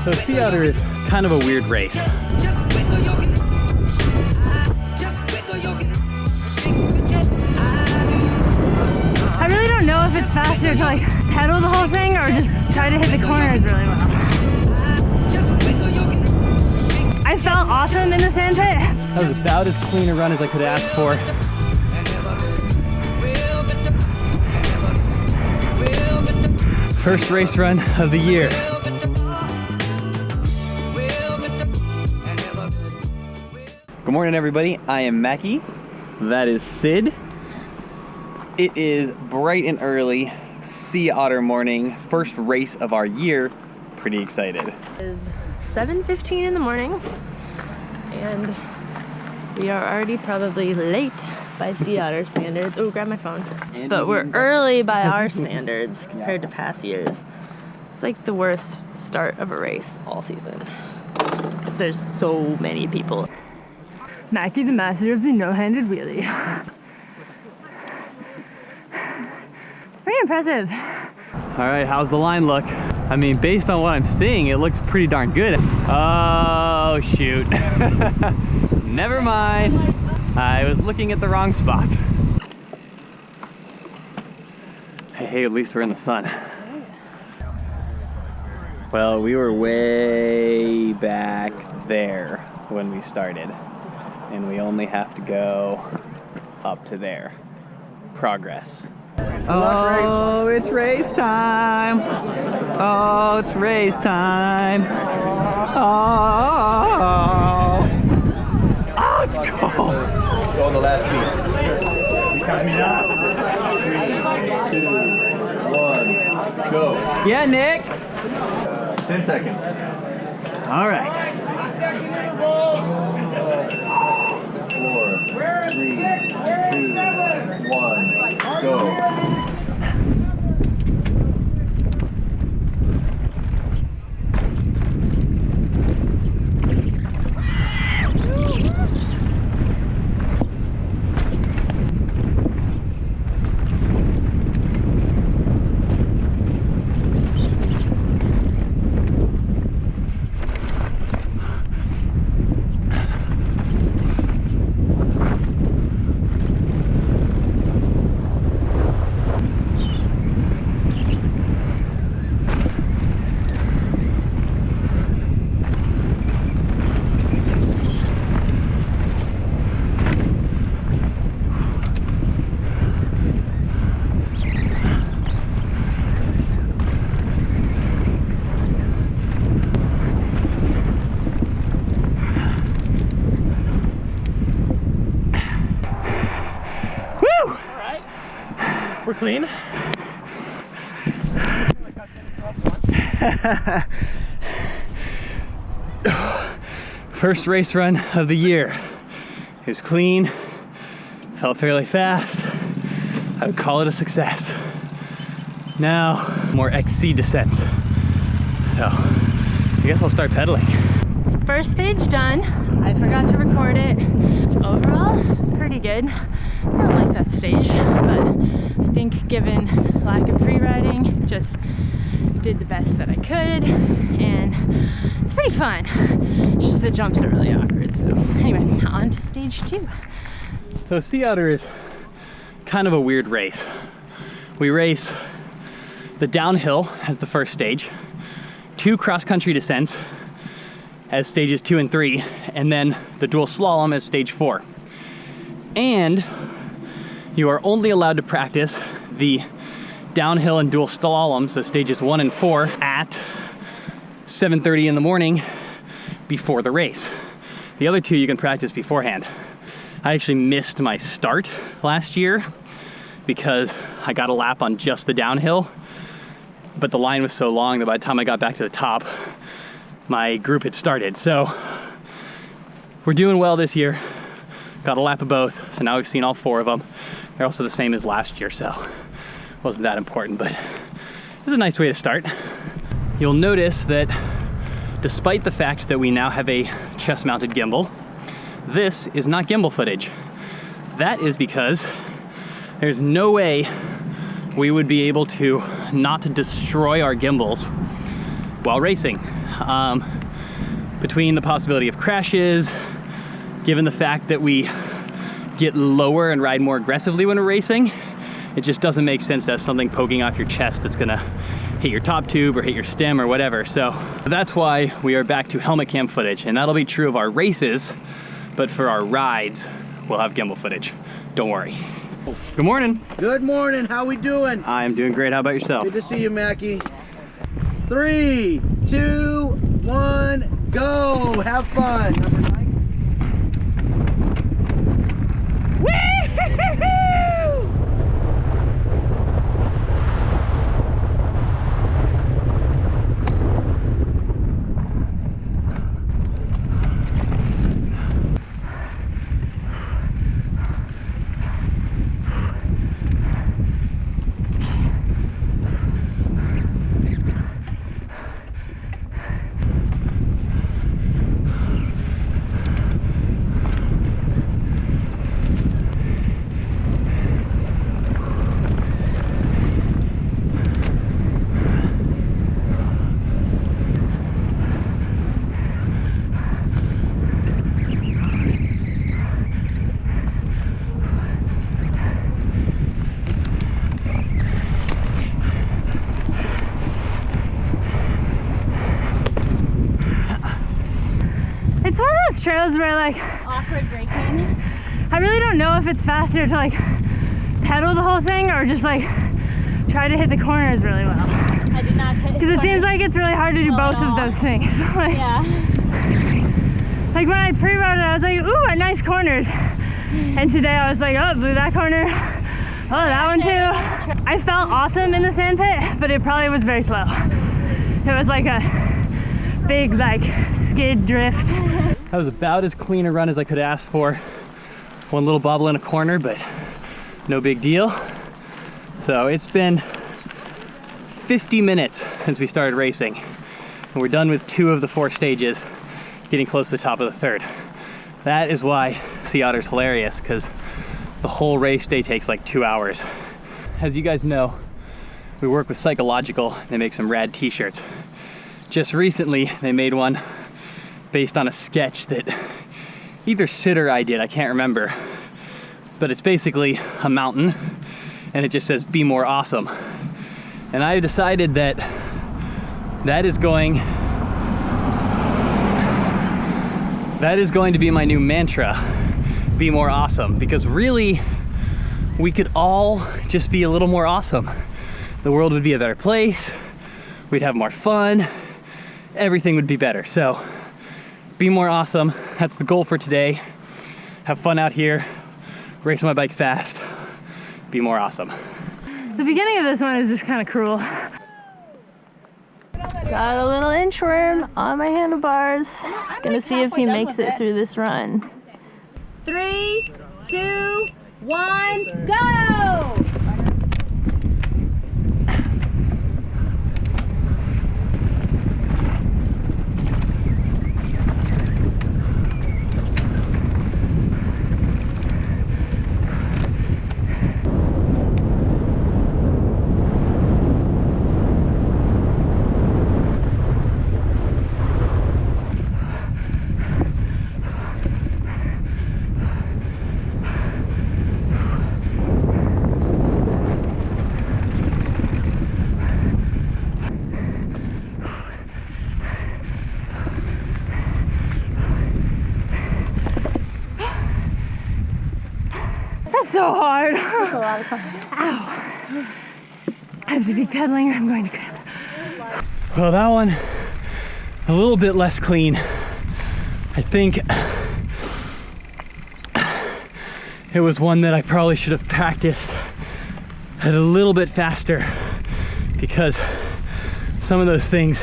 So Sea Otter is kind of a weird race. I really don't know if it's faster to like pedal the whole thing or just try to hit the corners really well. I felt awesome in the sand pit. That was about as clean a run as I could ask for. First race run of the year. Good morning, everybody. I am Mackie. That is Sid. It is bright and early, Sea Otter morning, first race of our year. Pretty excited. It is 7:15 in the morning, and we are already probably late by Sea Otter standards. Oh, grab my phone. But we're early by our standards compared to past years. It's like the worst start of a race all season, because there's so many people. Mackie, the master of the no-handed wheelie. It's pretty impressive. All right, how's the line look? I mean, based on what I'm seeing, it looks pretty darn good. Oh, shoot. Never mind. I was looking at the wrong spot. Hey, at least we're in the sun. Well, we were way back there when we started, and we only have to go up to there. Progress. Oh, it's race time. Oh, it's race time. Oh, let's go. Go on the last beat. You count me down. 3, 2, 1, go. Yeah, Nick. 10 seconds. All right. 4, 3, 2, 1, go. We're clean. First race run of the year. It was clean, felt fairly fast. I would call it a success. Now, more XC descents. So, I guess I'll start pedaling. First stage done. I forgot to record it. Overall, pretty good. I don't like that stage, but I think given lack of free-riding, just did the best that I could, and it's pretty fun. Just the jumps are really awkward. So anyway, on to stage 2. So Sea Otter is kind of a weird race. We race the downhill as the first stage, 2 cross-country descents as stages 2 and 3, and then the dual slalom as stage 4. And you are only allowed to practice the downhill and dual slalom, so stages 1 and 4, at 7:30 in the morning before the race. The other 2 you can practice beforehand. I actually missed my start last year because I got a lap on just the downhill, but the line was so long that by the time I got back to the top, my group had started. So we're doing well this year. Got a lap of both, so now we've seen all 4 of them. They're also the same as last year, so it wasn't that important, but it was a nice way to start. You'll notice that despite the fact that we now have a chest-mounted gimbal, this is not gimbal footage. That is because there's no way we would be able to not destroy our gimbals while racing. Between the possibility of crashes, given the fact that we get lower and ride more aggressively when we're racing, it just doesn't make sense to have something poking off your chest that's gonna hit your top tube or hit your stem or whatever. So that's why we are back to helmet cam footage, and that'll be true of our races, but for our rides, we'll have gimbal footage. Don't worry. Good morning. Good morning, how we doing? I'm doing great, how about yourself? Good to see you, Mackie. 3, 2, 1, go! Have fun! It's one of those trails where like Awkward braking. I really don't know if it's faster to like pedal the whole thing or just like try to hit the corners really well. I did not hit. Because it seems like it's really hard to do both of those things. Like, Yeah. like when I pre-rode it, I was like, ooh, nice corners. And today I was like, oh, blew that corner. Oh, that one too. I felt awesome in the sand pit, but it probably was very slow. It was like a big like skid drift. That was about as clean a run as I could ask for. One little bobble in a corner, but no big deal. So it's been 50 minutes since we started racing, and we're done with 2 of the 4 stages, getting close to the top of the 3rd. That is why Sea Otter's hilarious, because the whole race day takes like 2 hours. As you guys know, we work with Psychological. They make some rad t-shirts. Just recently, they made one based on a sketch that either Sid or I did, I can't remember. But it's basically a mountain, and it just says, "Be more awesome." And I decided that that is going to be my new mantra, be more awesome. Because really, we could all just be a little more awesome. The world would be a better place, we'd have more fun, everything would be better. So be more awesome. That's the goal for today. Have fun out here, race my bike fast, be more awesome. The beginning of this one is just kind of cruel. Got a little inchworm on my handlebars. Gonna see if he makes it through this run. 3, 2, 1, go! So hard. That's a lot of fun. Ow. I have to be pedaling or I'm going to cramp. Well, that one, a little bit less clean. I think it was one that I probably should have practiced at a little bit faster, because some of those things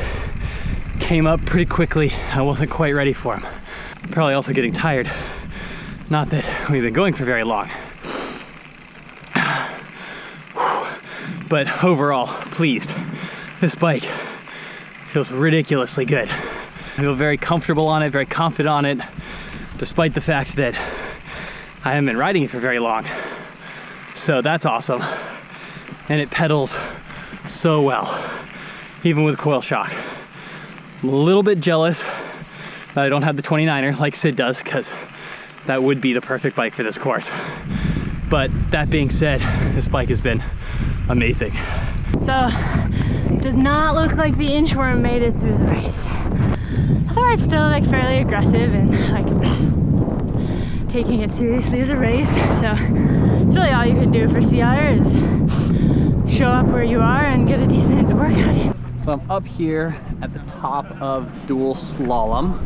came up pretty quickly. I wasn't quite ready for them. Probably also getting tired. Not that we've been going for very long. But overall, pleased. This bike feels ridiculously good. I feel very comfortable on it, very confident on it, despite the fact that I haven't been riding it for very long. So that's awesome. And it pedals so well, even with coil shock. I'm a little bit jealous that I don't have the 29er like Sid does, because that would be the perfect bike for this course. But that being said, this bike has been amazing. So, it does not look like the inchworm made it through the race. Otherwise, still like fairly aggressive and like taking it seriously as a race. So, it's really all you can do for Sea Otter is show up where you are and get a decent workout in. So I'm up here at the top of dual slalom.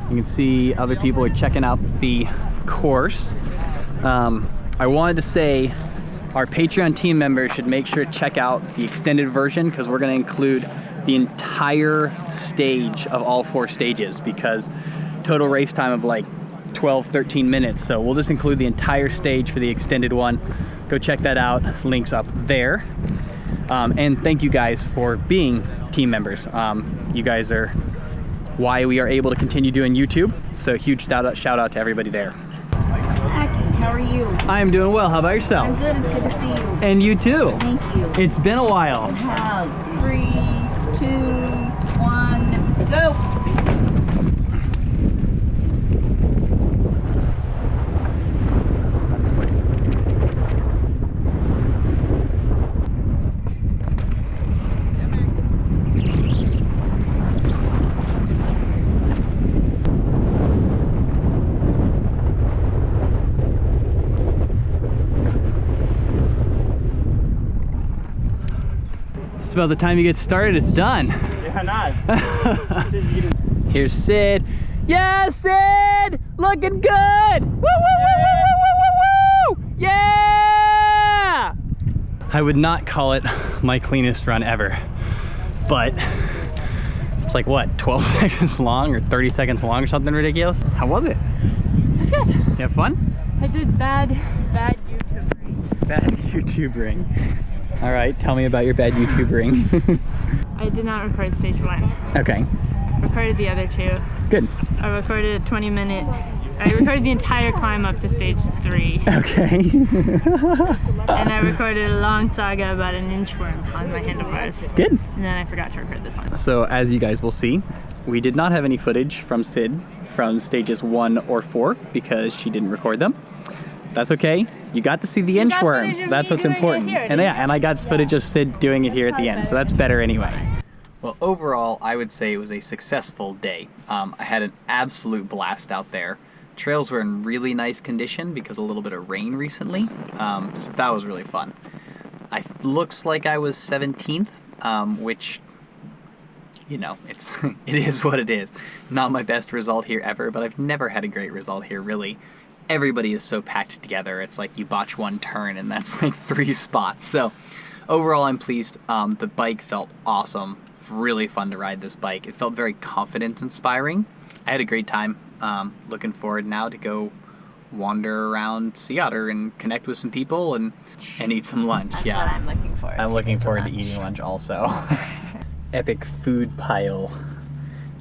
You can see other people are checking out the course. I wanted to say our Patreon team members should make sure to check out the extended version, because we're going to include the entire stage of all 4 stages, because total race time of like 12-13 minutes. So we'll just include the entire stage for the extended one. Go check that out. Links up there. And thank you guys for being team members. You guys are why we are able to continue doing YouTube. So huge shout out to everybody there. Mackie, how are you? I am doing well. How about yourself? I'm good. It's good to see you. And you too. Thank you. It's been a while. It has. 3, 2, 1, go! Just about the time you get started, it's done. Yeah, not. Here's Sid. Yeah, Sid! Looking good! Woo, woo, woo, woo, woo, woo, woo! Yeah! I would not call it my cleanest run ever, but it's like what, 12 seconds long or 30 seconds long or something ridiculous? How was it? It's good. You have fun? I did bad YouTubering. Bad YouTubering. All right, tell me about your bad YouTubering. I did not record stage 1. Okay. Recorded the other 2. Good. I recorded a 20-minute. I recorded the entire climb up to stage 3. Okay. And I recorded a long saga about an inchworm on my handlebars. Good. And then I forgot to record this one. So as you guys will see, we did not have any footage from Sid from stages 1 or 4 because she didn't record them. That's okay. You got to see the got footage inchworms. of That's me what's doing it important. here, And didn't yeah, and I got footage of Sid doing it here at the end, so that's better anyway. Well, overall, I would say it was a successful day. I had an absolute blast out there. Trails were in really nice condition because of a little bit of rain recently, so that was really fun. Looks like I was 17th, which, you know, it is what it is. Not my best result here ever, but I've never had a great result here, really. Everybody is so packed together. It's like you botch one turn and that's like 3 spots. So overall, I'm pleased. The bike felt awesome. It was really fun to ride this bike. It felt very confidence inspiring. I had a great time. Looking forward now to go wander around Sea Otter and connect with some people and eat some lunch. That's what I'm looking for. I'm looking forward to eating lunch also. Epic food pile.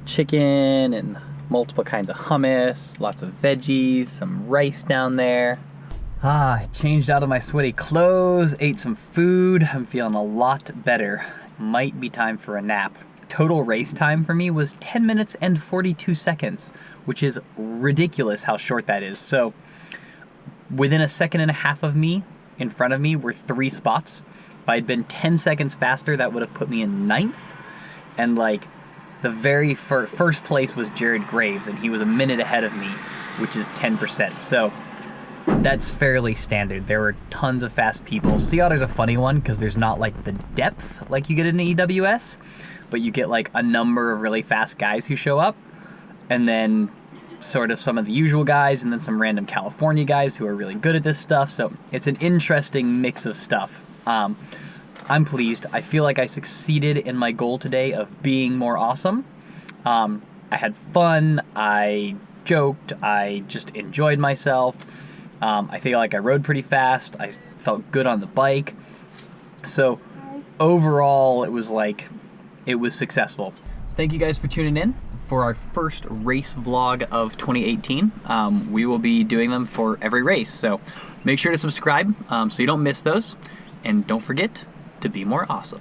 Chicken and multiple kinds of hummus, lots of veggies, some rice down there. I changed out of my sweaty clothes, ate some food. I'm feeling a lot better. Might be time for a nap. Total race time for me was 10 minutes and 42 seconds, which is ridiculous how short that is. So within a second and a half of me, in front of me, were 3 spots. If I'd been 10 seconds faster, that would have put me in 9th. And like, the very first place was Jared Graves, and he was a minute ahead of me, which is 10%. So that's fairly standard. There were tons of fast people. Sea Otter's a funny one because there's not like the depth like you get in the EWS, but you get like a number of really fast guys who show up, and then sort of some of the usual guys, and then some random California guys who are really good at this stuff. So it's an interesting mix of stuff. I'm pleased. I feel like I succeeded in my goal today of being more awesome. I had fun, I joked, I just enjoyed myself. I feel like I rode pretty fast, I felt good on the bike. So overall, it was successful. Thank you guys for tuning in for our first race vlog of 2018. We will be doing them for every race, so make sure to subscribe so you don't miss those. And don't forget to be more awesome.